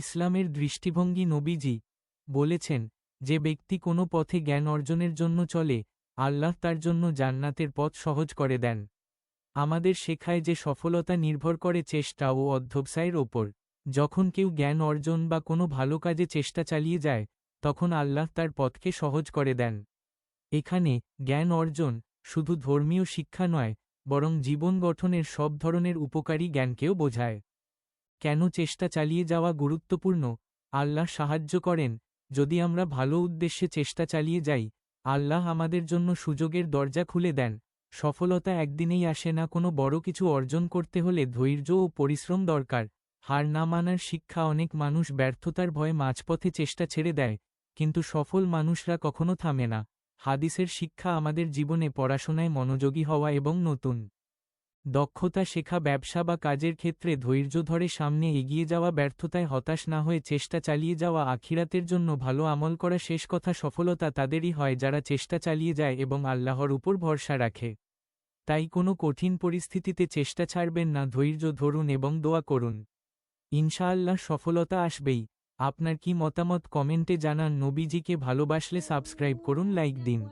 ইসলামের দৃষ্টিভঙ্গি নবীজি বলেছেন, যে ব্যক্তি কোনো পথে জ্ঞান অর্জনের জন্য চলে, আল্লাহ তার জন্য জান্নাতের পথ সহজ করে দেন। আমাদের শেখায় যে সফলতা নির্ভর করে চেষ্টা ও অধ্যবসায়ের ওপর। যখন কেউ জ্ঞান অর্জন বা কোনো ভালো কাজে চেষ্টা চালিয়ে যায়, তখন আল্লাহ তার পথকে সহজ করে দেন। এখানে জ্ঞান অর্জন শুধু ধর্মীয় শিক্ষা নয়, বরং জীবন গঠনের সব ধরনের উপকারী জ্ঞানকেও বোঝায়। কেন চেষ্টা চালিয়ে যাওয়া গুরুত্বপূর্ণ? আল্লাহ সাহায্য করেন যদি আমরা ভালো উদ্দেশ্যে চেষ্টা চালিয়ে যাই। আল্লাহ আমাদের জন্য সুযোগের দরজা খুলে দেন। সফলতা একদিনেই আসে না, কোনো বড় কিছু অর্জন করতে হলে ধৈর্য ও পরিশ্রম দরকার। হার না মানার শিক্ষা। অনেক মানুষ ব্যর্থতার ভয়ে মাঝপথে চেষ্টা ছেড়ে দেয়, কিন্তু সফল মানুষরা কখনো থামে না। হাদিসের শিক্ষা আমাদের জীবনে পড়াশোনায় মনোযোগী হওয়া এবং নতুন দক্ষতা শেখা, ব্যবসা বা কাজের ক্ষেত্রে ধৈর্য ধরে সামনে এগিয়ে যাওয়া, ব্যর্থতায় হতাশ না হয়ে চেষ্টা চালিয়ে যাওয়া, আখিরাতের জন্য ভালো আমল করা। শেষ কথা, সফলতা তাদেরই হয় যারা চেষ্টা চালিয়ে যায় এবং আল্লাহর উপর ভরসা রাখে। তাই কোনো কঠিন পরিস্থিতিতে চেষ্টা ছাড়বেন না, ধৈর্য ধরুন এবং দোয়া করুন। ইনশাআল্লাহ সফলতা আসবেই। আপনার কি মতামত কমেন্টে জানান। নবীজিকে ভালোবাসলে সাবস্ক্রাইব করুন, লাইক দিন।